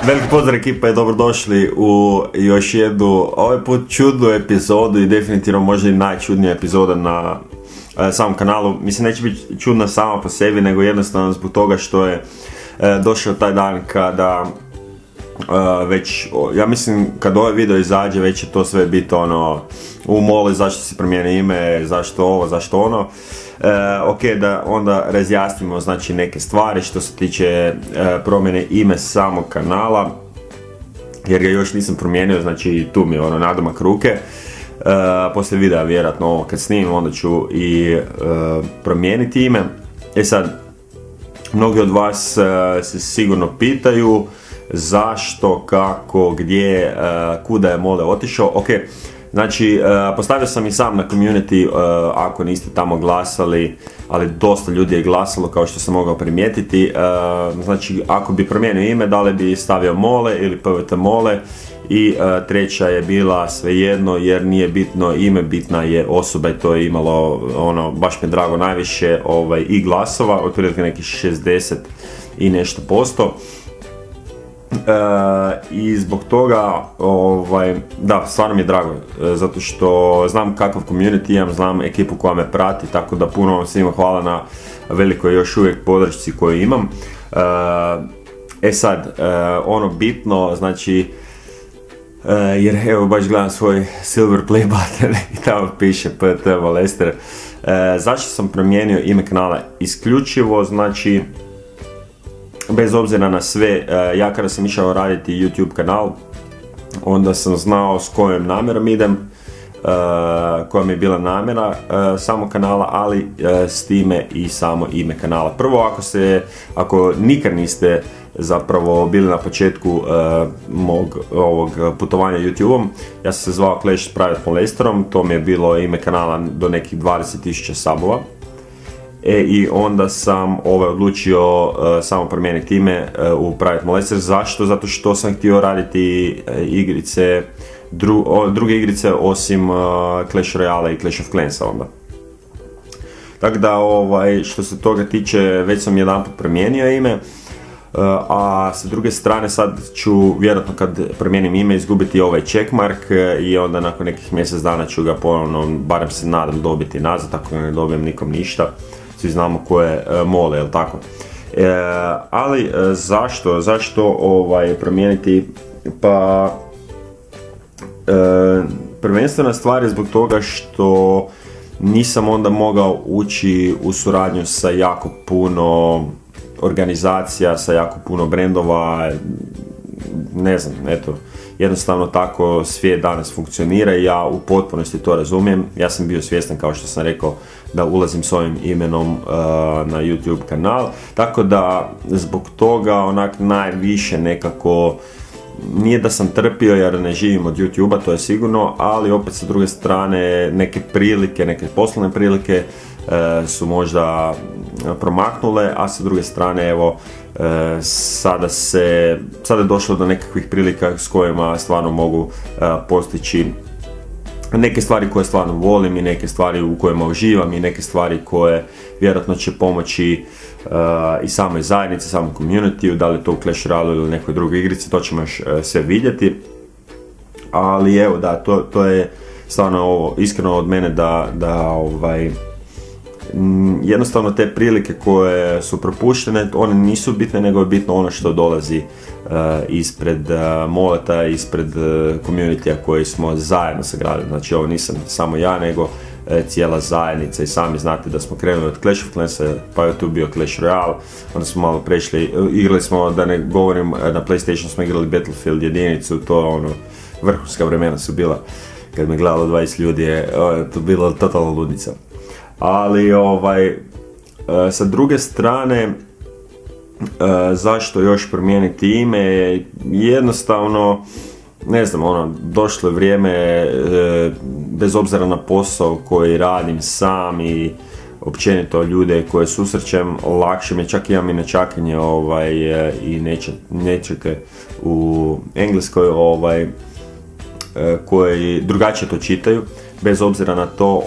Veliki pozdrav ekipa i dobrodošli u još jednu, ovaj put čudnu epizodu i definitivno možda i najčudnija epizoda na samom kanalu. Mislim, neće biti čudna sama po sebi, nego jednostavno zbog toga što je došao taj dan kada već, ja mislim kad ovaj video izađe već će to sve biti ono u mole zašto si promijenio ime, zašto ovo, zašto ono. Ok, da onda razjasnimo znači neke stvari što se tiče promjene ime samog kanala, jer ga još nisam promijenio, znači tu mi je ono nadomak ruke. Poslije videa vjerojatno ovo kad snimim onda ću i promijeniti ime. Sad, mnogi od vas se sigurno pitaju zašto, kako, gdje, kuda je Mole otišao. Ok, znači postavio sam i sam na community, ako niste tamo glasali, ali dosta ljudi je glasalo kao što sam mogao primijetiti. Znači ako bi promijenio ime, da li bi stavio Mole ili PVT Mole, i treća je bila svejedno jer nije bitno ime, bitna je osoba, i to je imalo ono, baš mi je drago, najviše i glasova, otprilike nekih 60 i nešto posto. I zbog toga, da, stvarno mi je drago, zato što znam kakav community imam, znam ekipu koja me prati, tako da puno vam svima hvala na velikoj još uvijek podršci koju imam. Sad, ono bitno, znači, jer evo baš gledam svoj silver play button i tamo piše PT Molester. Zašto sam promijenio ime kanala? Isključivo, znači, bez obzira na sve, ja kada sam išao raditi YouTube kanal, onda sam znao s kojom namjerom idem, koja mi je bila namjera samog kanala, ali s time i samo ime kanala. Prvo, ako nikad niste zapravo bili na početku mog ovog putovanja YouTube-om, ja sam se zvao Clash s Private Molesterom, to mi je bilo ime kanala do nekih 20.000 subova. I onda sam odlučio samo promijeniti ime u Private Molester. Zašto? Zato što sam htio raditi igrice, druge igrice osim Clash Royale i Clash of Clansa onda. Tako da, što se toga tiče, već sam jedanput promijenio ime. A sa druge strane sad ću vjerojatno kad promijenim ime izgubiti ovaj checkmark i onda nakon nekih mjesec dana ću ga ponovno, barem se nadam, dobiti nazad, tako da ne dobijem nikom ništa. Svi znamo ko je Mole, jel tako? Ali zašto promijeniti? Pa prvenstvena stvar je zbog toga što nisam onda mogao ući u suradnju sa jako puno organizacija, sa jako puno brendova, ne znam, eto, jednostavno tako svijet danas funkcionira i ja u potpunosti to razumijem. Ja sam bio svjestan, kao što sam rekao, da ulazim s ovim imenom na YouTube kanal, tako da zbog toga onak najviše nekako, nije da sam trpio jer ne živim od YouTube-a, to je sigurno, ali opet sa druge strane neke prilike, neke poslovne prilike su možda promaknule, a sa druge strane evo sada je došlo do nekakvih prilika s kojima stvarno mogu postići neke stvari koje stvarno volim i neke stvari u kojima uživam i neke stvari koje vjerojatno će pomoći i samoj zajednici, samom community, da li to u Clash Royale ili nekoj drugoj igrici, to ćemo još sve vidjeti. Ali evo da, to je stvarno ovo iskreno od mene da jednostavno te prilike koje su propuštene, one nisu bitne, nego je bitno ono što dolazi ispred Moleta, ispred community-a koji smo zajedno sagradili. Znači ovo nisam samo ja, nego cijela zajednica, i sami znate da smo krenuli od Clash of Clansa, pa je tu bio Clash Royale, onda smo malo prešli, igrali smo, da ne govorim, na PlayStation smo igrali Battlefield jedinicu, to ono, vrhunska vremena su bila, kad me gledalo 20 ljudi je to bilo totalno ludnica. Ali sa druge strane, zašto još promijeniti ime? Jednostavno, ne znam, došlo je vrijeme, bez obzira na posao koji radim sam i općenito ljude koje susrećem, lakše mi je, čak imam i nečakanje i nečake u Engleskoj koji drugačije to čitaju, bez obzira na to,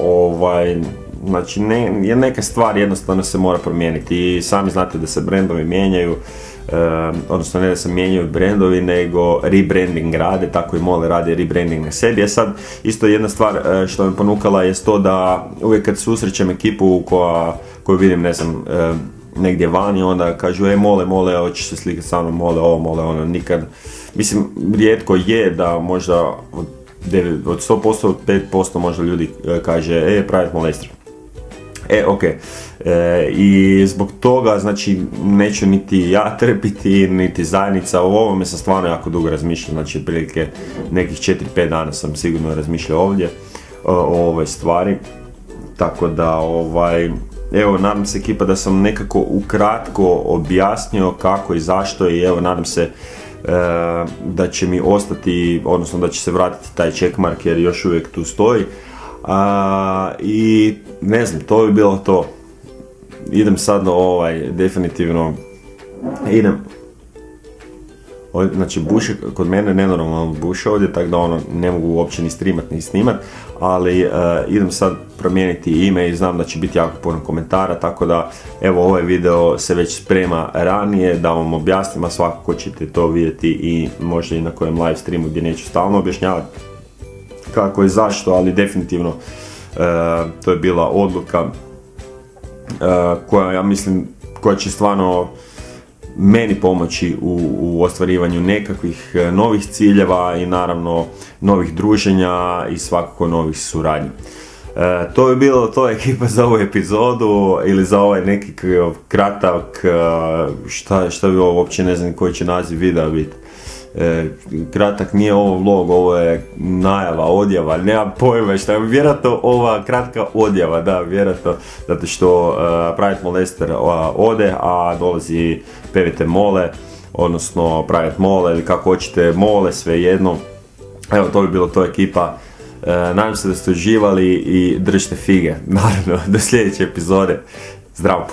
znači neka stvar jednostavno se mora promijeniti i sami znate da se brendovi mijenjaju, odnosno ne da se mijenjaju brendovi, nego rebranding rade, tako i Mole radi rebranding na sebi. Sad, isto jedna stvar što me ponukala je to da uvijek kad susrećem ekipu koju vidim, ne znam, negdje vani, onda kažu, Mole, hoćeš se slikati sa mnom, Mole ovo, Mole ono, nikad, mislim, rijetko je da možda od 100%, 5% možda ljudi kaže, Private Molester. Ok. I zbog toga, znači, neću niti ja trpiti, niti zajednica. O ovome sam stvarno jako dugo razmišljao, znači, otprilike nekih 4-5 dana sam sigurno razmišljao ovdje o ovoj stvari. Tako da, evo, nadam se ekipa da sam nekako ukratko objasnio kako i zašto i evo, nadam se da će mi ostati, odnosno da će se vratiti taj checkmark jer još uvijek tu stoji. I ne znam, to bi bilo to. Idem sad na definitivno idem. Znači buše kod mene nenormalno buše ovdje, tako da ne mogu uopće ni streamat ni snimat, ali idem sad promijeniti ime i znam da će biti jako puno komentara, tako da evo ovaj video se već sprema ranije da vam objasnim, a svakako ćete to vidjeti i možda i na kojem live streamu gdje neću stalno objašnjavati kako i zašto, ali definitivno to je bila odluka koja, ja mislim, koja će stvarno meni pomoći u ostvarivanju nekakvih novih ciljeva i naravno novih druženja i svakako novih suradnji. To bi bilo to, ekipa, za ovu epizodu ili za ovaj neki kratak, šta bi ovo, uopće ne znam koji će naziv videa biti. Kratak nije ovo vlog, ovo je najava, odjava, nema pojma šta je, vjerojatno ova kratka odjava, da, vjerojatno, zato što Private Molester ode, a dolazi PVT Mole, odnosno Private Mole ili kako hoćete, Mole, svejedno. Evo, to bi bilo to, ekipa. Nadam se da ste uživali i držite fige, naravno, do sljedeće epizode. Zdravo!